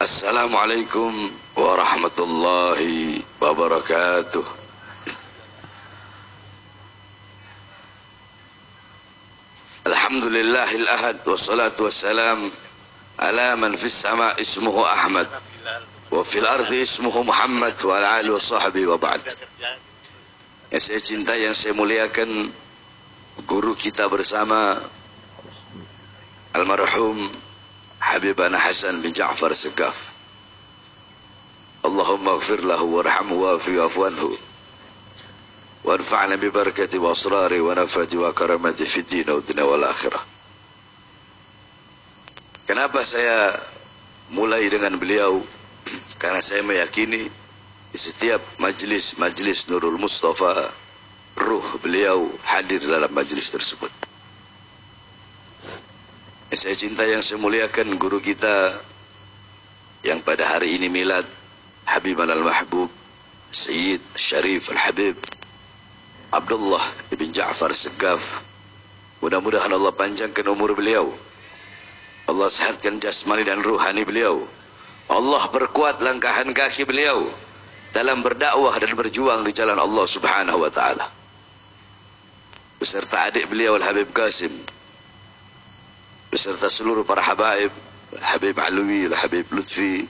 Assalamualaikum warahmatullahi wabarakatuh. Alhamdulillahil ahad wassalatu wassalam ala man fis sama ismuhu Ahmad wa fil ardi ismuhu Muhammad wa ala alihi wa sahbihi wa ba'd. Yang saya cintai, yang saya muliakan, guru kita bersama almarhum Habibana Hasan bin Ja'far Segaf. Allahumma ighfir lahu warhamhu wa'afi wa'fu anhu wanfa'na bi barakati wa asrari wa nafati wa karamati fid din wa dunya wal akhirah. Kenapa saya mulai dengan beliau? Karena saya meyakini di setiap majlis Nurul Mustafa, ruh beliau hadir dalam majlis tersebut. Yang saya cinta, yang saya muliakan, guru kita yang pada hari ini milad, Habiban al-Mahbub Sayyid Syarif al-Habib Abdullah ibn Ja'far Segaf. Mudah-mudahan Allah panjangkan umur beliau, Allah sehatkan jasmani dan ruhani beliau, Allah perkuat langkahan kaki beliau dalam berdakwah dan berjuang di jalan Allah subhanahu wa ta'ala, beserta adik beliau Al-Habib Qasim, beserta seluruh para habaib, Habib Alwi, Habib Lutfi,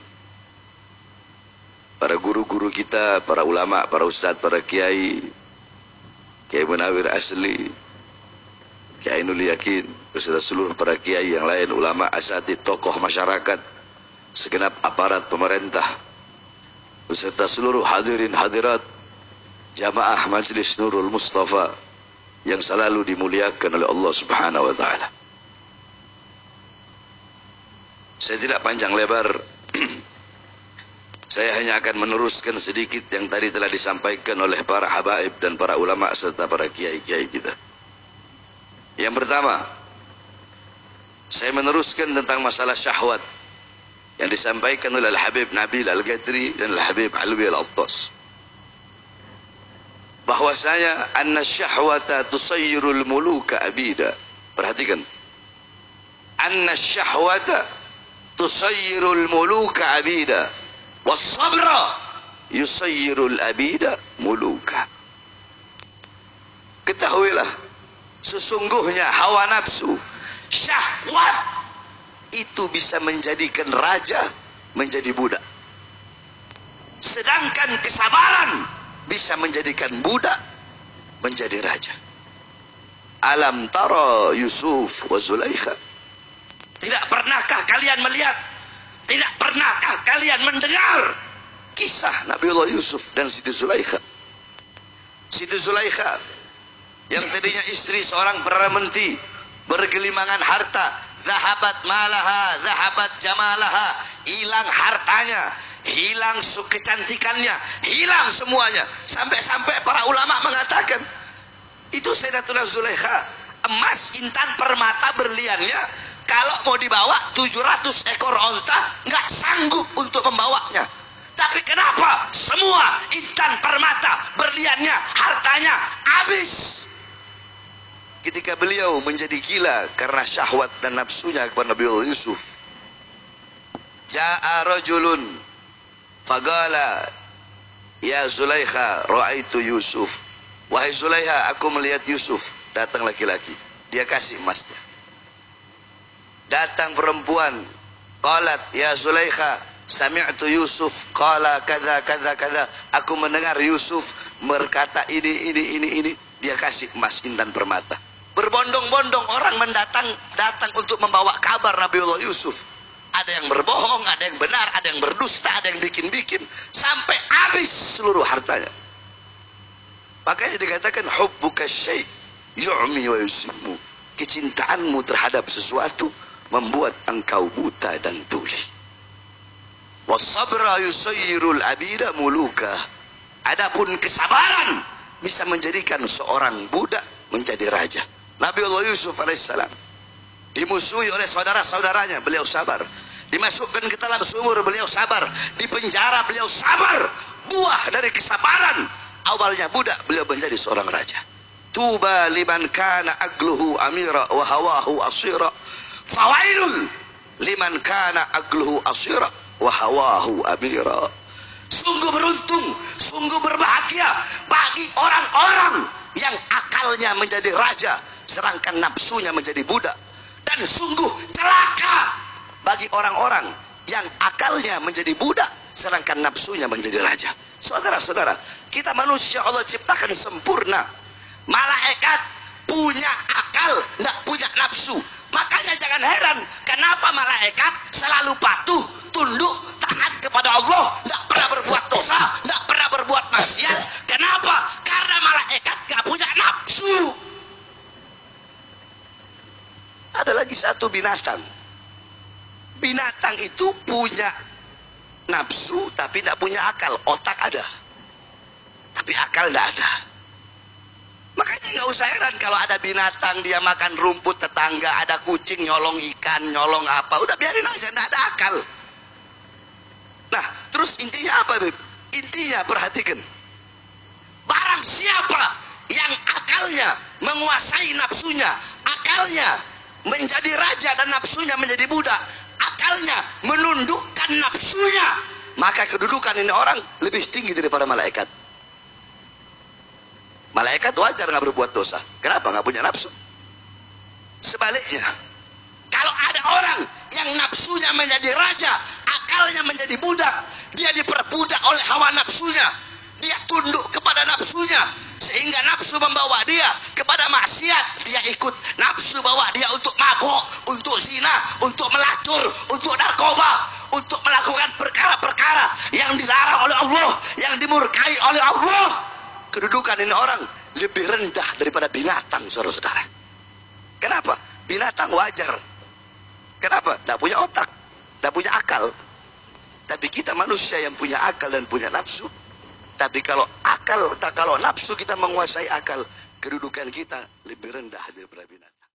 para guru-guru kita, para ulama, para ustadz, para kiai, Kiai Munawir Asli, Kiai Nul Yakin, beserta seluruh para kiai yang lain, ulama, asatidz, tokoh masyarakat, segenap aparat pemerintah, beserta seluruh hadirin hadirat jamaah Majlis Nurul Mustafa yang selalu dimuliakan oleh Allah subhanahu wa ta'ala. Saya tidak panjang lebar. Saya hanya akan meneruskan sedikit yang tadi telah disampaikan oleh para habaib dan para ulama serta para kiai-kiai kita. Yang pertama, saya meneruskan tentang masalah syahwat yang disampaikan oleh Al-Habib Nabil Al-Ghadri dan Al-Habib Alwi Al-Attas. Bahwasanya anna syahwata tusayyirul muluka abida. Perhatikan. Anna syahwata tusayyirul muluka abida was-sabra yusayyirul abida muluka. Ketahuilah, sesungguhnya hawa nafsu, syahwat itu bisa menjadikan raja menjadi budak, sedangkan kesabaran bisa menjadikan budak menjadi raja. Alam tara Yusuf wa Zulaikha. Tidak pernahkah kalian melihat, tidak pernahkah kalian mendengar kisah Nabiullah Yusuf dan Siti Zulaikha? Siti Zulaikha yang tadinya istri seorang perdana menteri, bergelimangan harta, zahabat malaha, zahabat jamalaha, hilang hartanya, hilang kecantikannya, hilang semuanya. Sampai-sampai para ulama mengatakan, itu Sayyidatuna Zulaikha, emas, intan, permata, berliannya, kalau mau dibawa 700 ekor onta nggak sanggup untuk membawanya. Tapi kenapa semua intan, permata, berliannya, hartanya habis? Ketika beliau menjadi gila karena syahwat dan nafsunya kepada Nabiullah Yusuf, ja'a rajulun faqala ya Zulaikha ra'aitu Yusuf. Wahai Zulaikha, aku melihat Yusuf. Datang laki-laki, dia kasih emasnya. Datang perempuan, qalat ya Zulaikha sami'tu Yusuf qala kadza kadza kadza. Aku mendengar Yusuf berkata ini. Dia kasih emas, intan, permata. Berbondong-bondong orang datang untuk membawa kabar Nabiullah Yusuf. Ada yang berbohong, ada yang benar, ada yang berdusta, ada yang bikin-bikin, sampai habis seluruh hartanya. Makanya dikatakan hubbuka syai' yu'mi wa yusimmu. Kecintaanmu terhadap sesuatu membuat engkau buta dan tuli. Was-sabra yusayyirul abida muluka. Adapun kesabaran bisa menjadikan seorang budak menjadi raja. Nabiullah Yusuf alaihissalam dimusuhi oleh saudara-saudaranya, beliau sabar. Dimasukkan ke dalam sumur, beliau sabar. Di penjara, beliau sabar. Buah dari kesabaran, awalnya budak, beliau menjadi seorang raja. Tuba liman kana agluhu amira wa hawahu asira, fawailul liman kana agluhu asira wa hawahu amira. Sungguh beruntung, sungguh berbahagia bagi orang-orang yang akalnya menjadi raja, sedangkan nafsunya menjadi budak. Dan sungguh celaka bagi orang-orang yang akalnya menjadi budak, sedangkan nafsunya menjadi raja. Saudara-saudara, kita manusia Allah ciptakan sempurna. Malaikat punya akal, tidak punya nafsu. Makanya jangan heran kenapa malaikat selalu patuh, tunduk, taat kepada Allah, tidak pernah berbuat dosa, tidak pernah berbuat maksiat. Kenapa? Karena malaikat gak punya nafsu. Ada lagi satu binatang. Binatang itu punya nafsu tapi tidak punya akal. Otak ada, tapi akal tidak ada. Makanya nggak usah heran kalau ada binatang dia makan rumput tetangga, ada kucing nyolong ikan, nyolong apa, udah biarin aja, nggak ada akal. Nah, terus intinya apa, Beb? Intinya perhatikan. Barang siapa yang akalnya menguasai nafsunya, akalnya menjadi raja dan nafsunya menjadi budak, akalnya menundukkan nafsunya, maka kedudukan ini orang lebih tinggi daripada malaikat. Malaikat wajar nggak berbuat dosa. Kenapa? Nggak punya nafsu. Sebaliknya, kalau ada orang yang nafsunya menjadi raja, akalnya menjadi budak, dia diperbudak oleh hawa nafsunya, dia tunduk kepada nafsunya, sehingga nafsu membawa dia kepada maksiat. Dia ikut nafsu bawa dia untuk mabuk, untuk zina, untuk melacur, untuk narkoba, untuk melakukan perkara-perkara yang dilarang oleh Allah, yang dimurkai oleh Allah. Kedudukan ini orang lebih rendah daripada binatang, saudara-saudara. Kenapa? Binatang wajar. Kenapa? Tidak punya otak, tidak punya akal. Tapi kita manusia yang punya akal dan punya nafsu. Tapi kalau nafsu kita menguasai akal, kedudukan kita lebih rendah daripada binatang.